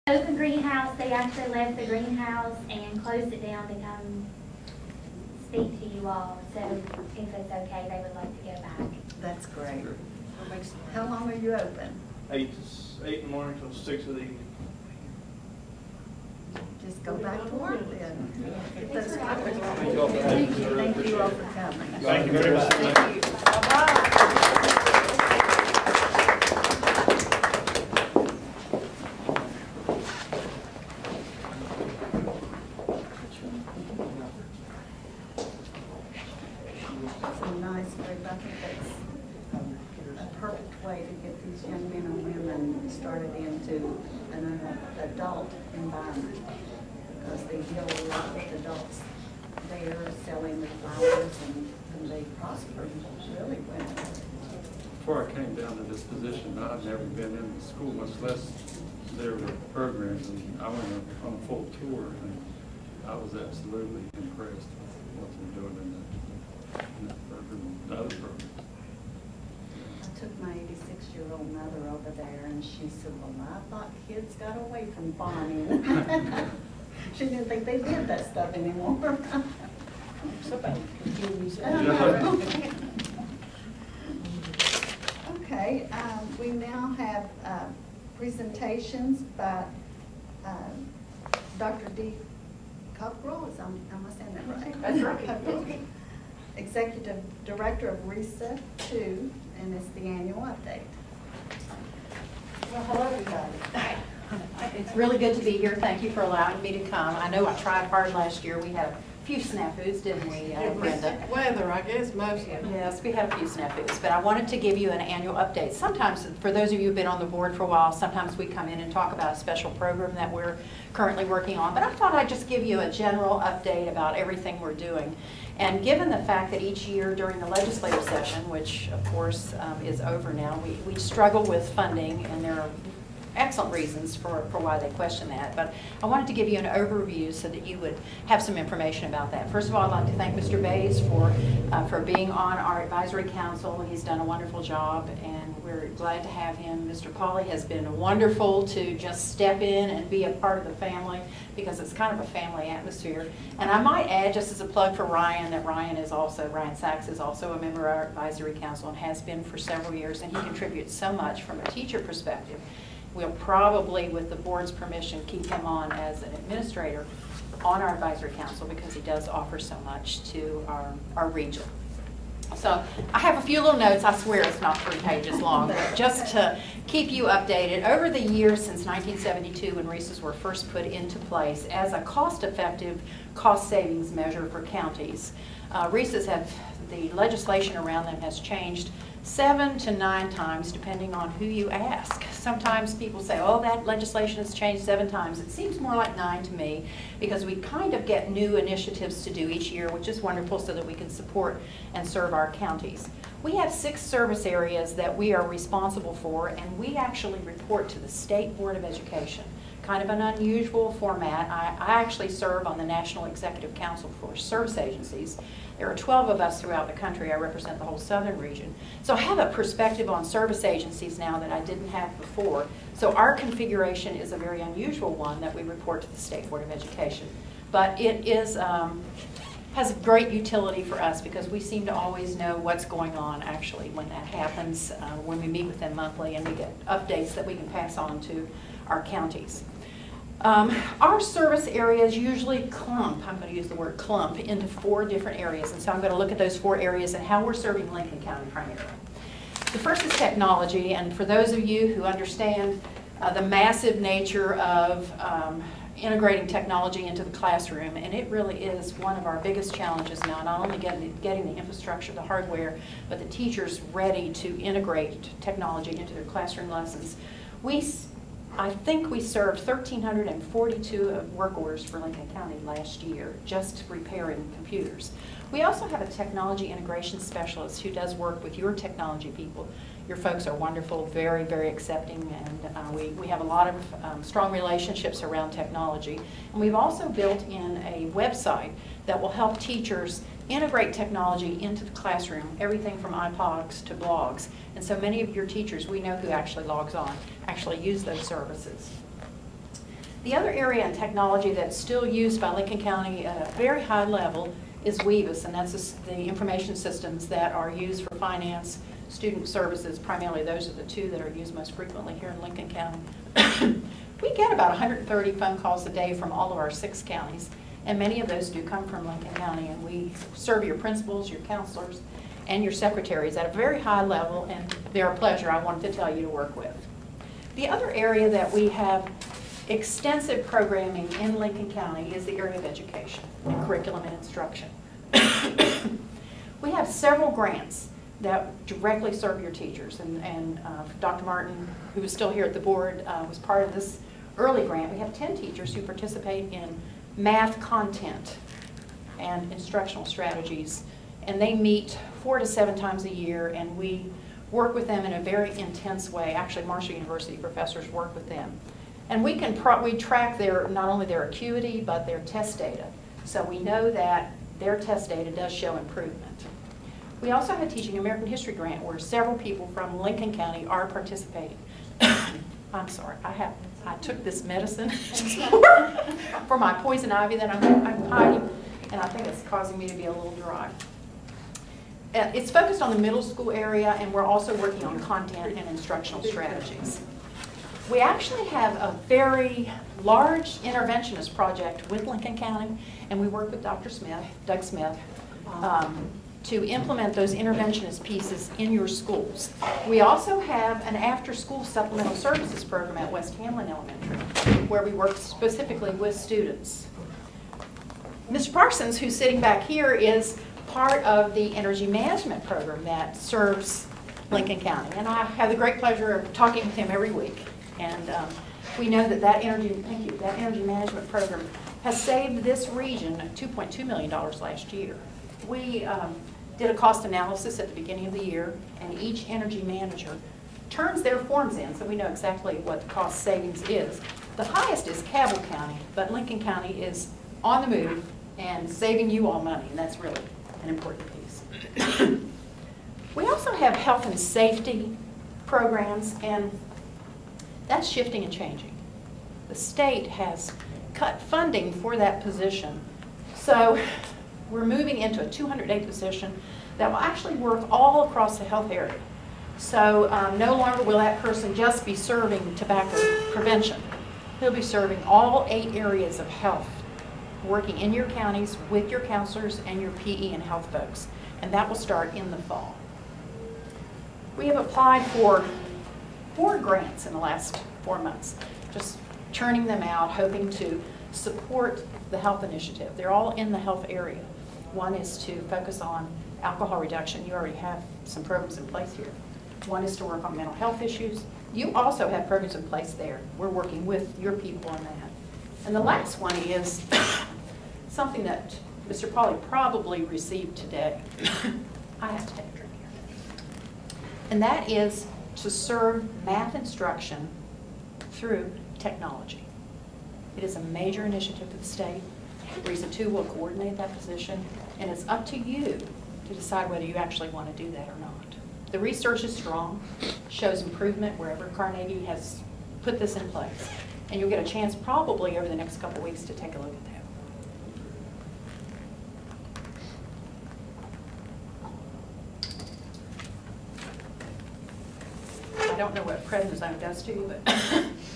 Open greenhouse, they actually left the greenhouse and closed it down to come speak to you all. So if it's okay, they would like to go back. That's great. How long are you open? 8 in the morning till 6 of the evening. Just go back to work then. Get those covered. Thank you all for having us. Thank you all for coming. Thank you very much. Thank you. It's a nice group. I think that's a perfect way to get these young men and women started into an adult environment, because they deal a lot with adults there selling the flowers, and they prosper really well. Before I came down to this position, I'd never been in the school, much less there were programs, and I went on a full tour, and I was absolutely impressed with what they're doing in that program, and other programs. I took my 86-year-old mother over there, and she said, well, I thought kids got away from farming. She didn't think they did that stuff anymore. Somebody confused. Okay, we now have presentations by Dr. D. Cockrell. Am I saying that right? That's right. Cockrell, Executive Director of RESA 2, and it's the annual update. Well, hello, everybody. It's really good to be here. Thank you for allowing me to come. I know I tried hard last year. We had a few snafus, didn't we, Brenda? Weather, I guess, mostly. Yes, we had a few snafus, but I wanted to give you an annual update. Sometimes, for those of you who've been on the board for a while, sometimes we come in and talk about a special program that we're currently working on, but I thought I'd just give you a general update about everything we're doing. And given the fact that each year during the legislative session, which of course is over now, we struggle with funding, and there are excellent reasons for why they question that. But I wanted to give you an overview so that you would have some information about that. First of all, I'd like to thank Mr. Bays for being on our advisory council. He's done a wonderful job, and we're glad to have him. Mr. Pauley has been wonderful to just step in and be a part of the family, because it's kind of a family atmosphere. And I might add, just as a plug for Ryan, that Ryan Sachs is also a member of our advisory council and has been for several years, and he contributes so much from a teacher perspective. We'll probably, with the board's permission, keep him on as an administrator on our advisory council, because he does offer so much to our region. So I have a few little notes. I swear it's not 3 pages long, but just to keep you updated. Over the years since 1972, when RESAs were first put into place as a cost-effective cost savings measure for counties, RESAs the legislation around them has changed 7 to 9 times, depending on who you ask. Sometimes people say, oh, that legislation has changed 7 times. It seems more like 9 to me, because we kind of get new initiatives to do each year, which is wonderful, so that we can support and serve our counties. We have 6 service areas that we are responsible for, and we actually report to the State Board of Education. Kind of an unusual format. I actually serve on the National Executive Council for Service Agencies. There are 12 of us throughout the country. I represent the whole southern region. So I have a perspective on service agencies now that I didn't have before. So our configuration is a very unusual one that we report to the State Board of Education. But it is has great utility for us, because we seem to always know what's going on actually when that happens, when we meet with them monthly, and we get updates that we can pass on to our counties. Our service areas usually clump, I'm going to use the word clump, into 4 different areas. And so I'm going to look at those 4 areas and how we're serving Lincoln County primarily. The first is technology, and for those of you who understand the massive nature of integrating technology into the classroom, and it really is one of our biggest challenges now, not only getting the infrastructure, the hardware, but the teachers ready to integrate technology into their classroom lessons. I think we served 1,342 work orders for Lincoln County last year, just repairing computers. We also have a technology integration specialist who does work with your technology people. Your folks are wonderful, very, very accepting, and we have a lot of strong relationships around technology. And we've also built in a website that will help teachers integrate technology into the classroom, everything from iPods to blogs. And so many of your teachers, we know who actually logs on, actually use those services. The other area in technology that's still used by Lincoln County at a very high level is WEVIS, and that's the information systems that are used for finance, student services. Primarily, those are the two that are used most frequently here in Lincoln County. We get about 130 phone calls a day from all of our 6 counties, and many of those do come from Lincoln County, and we serve your principals, your counselors, and your secretaries at a very high level, and they're a pleasure, I wanted to tell you, to work with. The other area that we have extensive programming in Lincoln County is the area of education, curriculum and instruction. We have several grants that directly serve your teachers, and Dr. Martin, who is still here at the board, was part of this early grant. We have 10 teachers who participate in math content and instructional strategies, and they meet 4 to 7 times a year, and we work with them in a very intense way. Actually, Marshall University professors work with them. And we track not only their acuity, but their test data. So we know that their test data does show improvement. We also have a Teaching American History grant where several people from Lincoln County are participating. I'm sorry, I took this medicine for my poison ivy that I'm hiding, and I think it's causing me to be a little dry. It's focused on the middle school area, and we're also working on content and instructional strategies. We actually have a very large interventionist project with Lincoln County, and we work with Dr. Smith, Doug Smith, to implement those interventionist pieces in your schools. We also have an after-school supplemental services program at West Hamlin Elementary, where we work specifically with students. Mr. Parsons, who's sitting back here, is part of the energy management program that serves Lincoln County, and I have the great pleasure of talking with him every week. And we know that energy management program has saved this region $2.2 million last year. We did a cost analysis at the beginning of the year, and each energy manager turns their forms in so we know exactly what the cost savings is. The highest is Cabell County, but Lincoln County is on the move and saving you all money, and that's really an important piece. We also have health and safety programs, and that's shifting and changing. The state has cut funding for that position. So we're moving into a 200-day position that will actually work all across the health area. So no longer will that person just be serving tobacco prevention. He'll be serving all 8 areas of health, working in your counties with your counselors and your PE and health folks. And that will start in the fall. We have applied for 4 grants in the last 4 months, just churning them out, hoping to support the health initiative. They're all in the health area. One is to focus on alcohol reduction. You already have some programs in place here. One is to work on mental health issues. You also have programs in place there. We're working with your people on that. And the last one is something that Mr. Pauly probably received today. I have to take a drink here. And that is to serve math instruction through technology. It is a major initiative for the state. Reason 2 will coordinate that position, and it's up to you to decide whether you actually want to do that or not. The research is strong, shows improvement wherever Carnegie has put this in place, and you'll get a chance probably over the next couple weeks to take a look at that. I don't know what prednisone does to you, but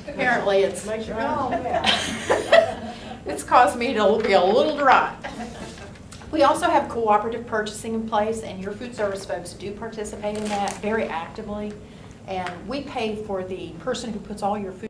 apparently it's Makes you go. it's caused me to be a little dry. We also have cooperative purchasing in place, and your food service folks do participate in that very actively. And we pay for the person who puts all your food